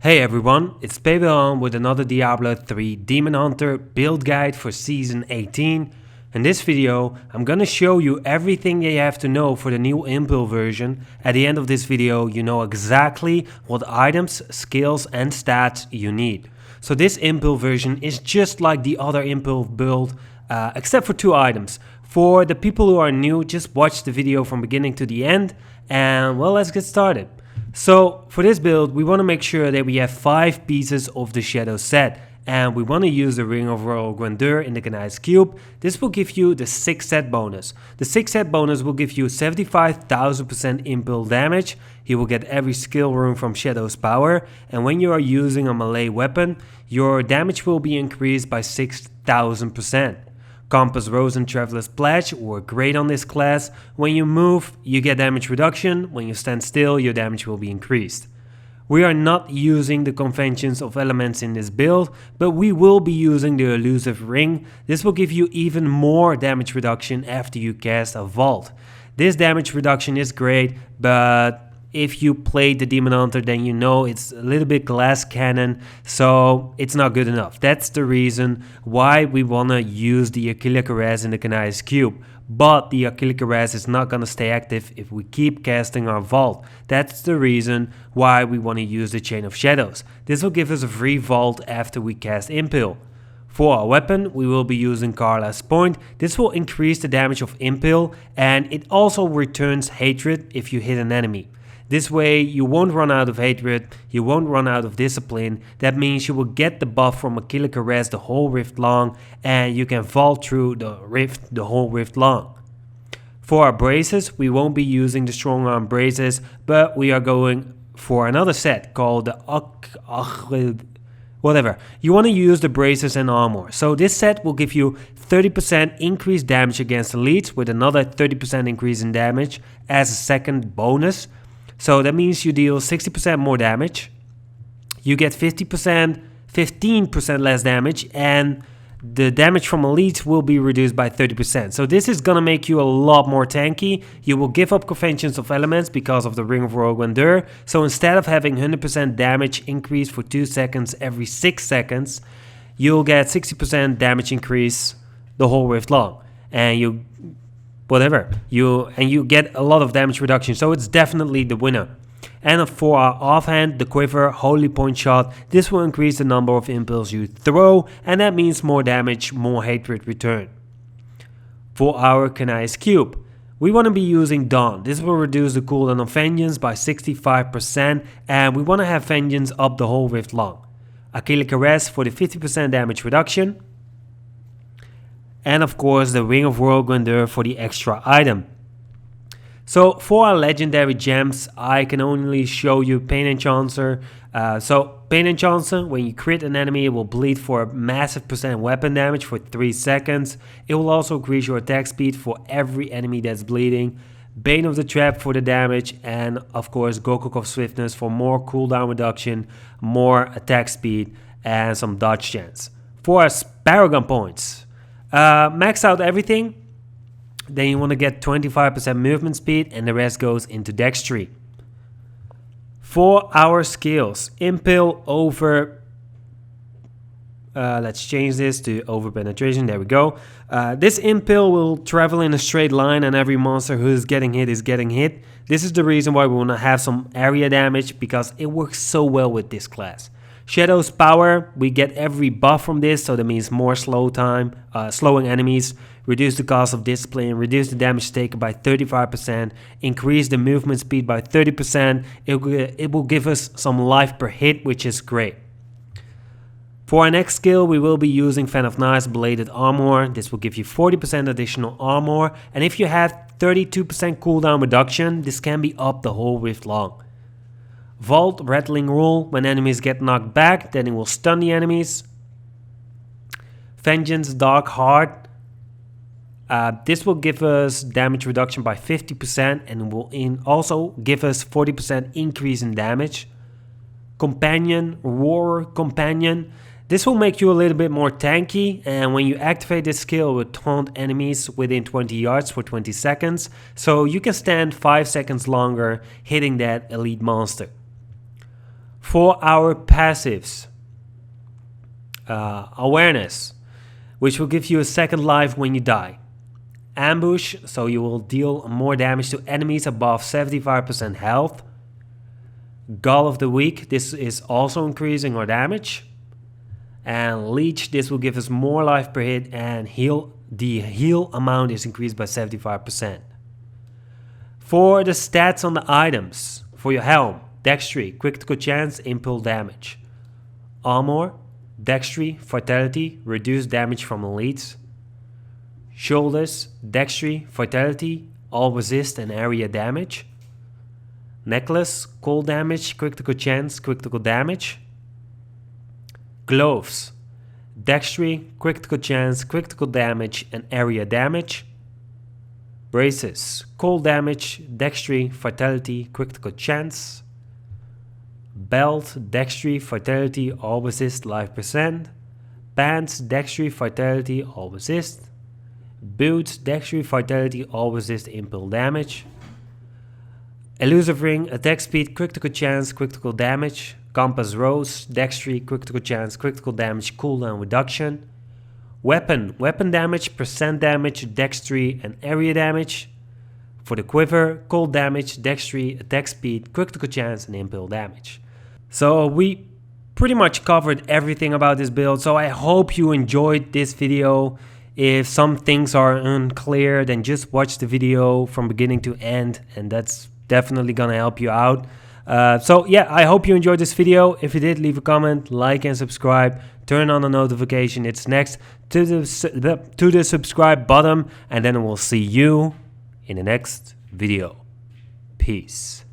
Hey everyone, it's PWilhelm with another Diablo 3 Demon Hunter build guide for Season 18. In this video, I'm gonna show you everything you have to know for the new Impale version. At the end of this video, you know exactly what items, skills and stats you need. So this Impale version is just like the other Impale build, except for two items. For the people who are new, just watch the video from beginning to the end and well, let's get started. So for this build, we want to make sure that we have 5 pieces of the Shadow set, and we want to use the Ring of Royal Grandeur in the Gneiss Cube. This will give you the 6 set bonus. The 6 set bonus will give you 75,000% impale damage. You will get every skill rune from Shadow's power, and when you are using a melee weapon, your damage will be increased by 6,000%. Compass, Rose and Traveler's Pledge work great on this class. When you move, you get damage reduction. When you stand still, your damage will be increased. We are not using the conventions of elements in this build, but we will be using the elusive ring. This will give you even more damage reduction after you cast a vault. This damage reduction is great, but if you played the Demon Hunter, then you know it's a little bit glass cannon, so it's not good enough. That's the reason why we want to use the Achilles Cuirass in the Gneiss Cube. But the Achilles Cuirass is not going to stay active if we keep casting our vault. That's the reason why we want to use the Chain of Shadows. This will give us a free vault after we cast Impale. For our weapon, we will be using Carla's Point. This will increase the damage of Impale, and it also returns hatred if you hit an enemy. This way you won't run out of hatred, you won't run out of discipline. That means you will get the buff from Achilles Cuirass the whole rift long, and you can vault through the rift the whole rift long. For our braces, we won't be using the strong arm braces, but we are going for another set called the whatever. You want to use the braces and armor. So this set will give you 30% increased damage against elites with another 30% increase in damage as a second bonus. So that means you deal 60% more damage, you get 15% less damage, and the damage from elites will be reduced by 30%. So this is gonna make you a lot more tanky. You will give up conventions of elements because of the Ring of Royal Grandeur. So instead of having 100% damage increase for 2 seconds every 6 seconds, you'll get 60% damage increase the whole rift long. And you get a lot of damage reduction, so it's definitely the winner. And for our offhand, the Quiver, Holy Point Shot, this will increase the number of impales you throw, and that means more damage, more hatred return. For our Gneiss Cube, we want to be using Dawn. This will reduce the cooldown of Vengeance by 65%, and we want to have Vengeance up the whole rift long. Achilles Cuirass for the 50% damage reduction. And of course the Ring of Royal Grandeur for the extra item. So for our legendary gems, I can only show you Pain Enchanter. Pain Enchanter, when you crit an enemy, it will bleed for a massive percent weapon damage for 3 seconds. It will also increase your attack speed for every enemy that's bleeding. Bane of the Trap for the damage, and of course Gokok of Swiftness for more cooldown reduction, more attack speed, and some dodge chance. For our Paragon points, max out everything, then you want to get 25% movement speed, and the rest goes into dexterity. For our skills, Impale over, let's change this to over penetration, there we go. This Impale will travel in a straight line, and every monster who is getting hit is getting hit. This is the reason why we want to have some area damage, because it works so well with this class. Shadow's power, we get every buff from this, so that means more slow time, slowing enemies, reduce the cost of discipline, reduce the damage taken by 35%, increase the movement speed by 30%. It will give us some life per hit, which is great. For our next skill, we will be using Fan of Knives Bladed Armor. This will give you 40% additional armor, and if you have 32% cooldown reduction, this can be up the whole rift long. Vault Rattling Rule, when enemies get knocked back, then it will stun the enemies. Vengeance Dark Heart, this will give us damage reduction by 50%, and it will also give us 40% increase in damage. Companion, Roar Companion, this will make you a little bit more tanky, and when you activate this skill, it will taunt enemies within 20 yards for 20 seconds, so you can stand 5 seconds longer hitting that elite monster. For our passives, awareness, which will give you a second life when you die. Ambush, so you will deal more damage to enemies above 75% health. Gall of the Weak, this is also increasing our damage. And Leech, this will give us more life per hit, and the heal amount is increased by 75%. For the stats on the items, for your helm, Dextry, critical chance, impale damage. Armor, Dextry, Vitality, reduced damage from elites. Shoulders, Dextry, Vitality, all resist and area damage. Necklace, cold damage, critical chance, critical damage. Gloves, Dextry, critical chance, critical damage and area damage. Braces, cold damage, Dextry, Vitality, critical chance. Belt, Dextry, Vitality, all resist, life percent. Pants, Dextry, Vitality, all resist. Boots, Dextry, Vitality, all resist, impale damage. Elusive Ring, attack speed, critical chance, critical damage. Compass Rose, Dextry, critical chance, critical damage, cooldown reduction. Weapon, weapon damage, percent damage, Dextry and area damage. For the Quiver, cold damage, Dextry, attack speed, critical chance and impale damage. So we pretty much covered everything about this build, so I hope you enjoyed this video. If some things are unclear, then just watch the video from beginning to end, and that's definitely gonna help you out. So yeah, I hope you enjoyed this video. If you did, leave a comment, like and subscribe. Turn on the notification. It's next to the subscribe button, and then we'll see you in the next video. Peace.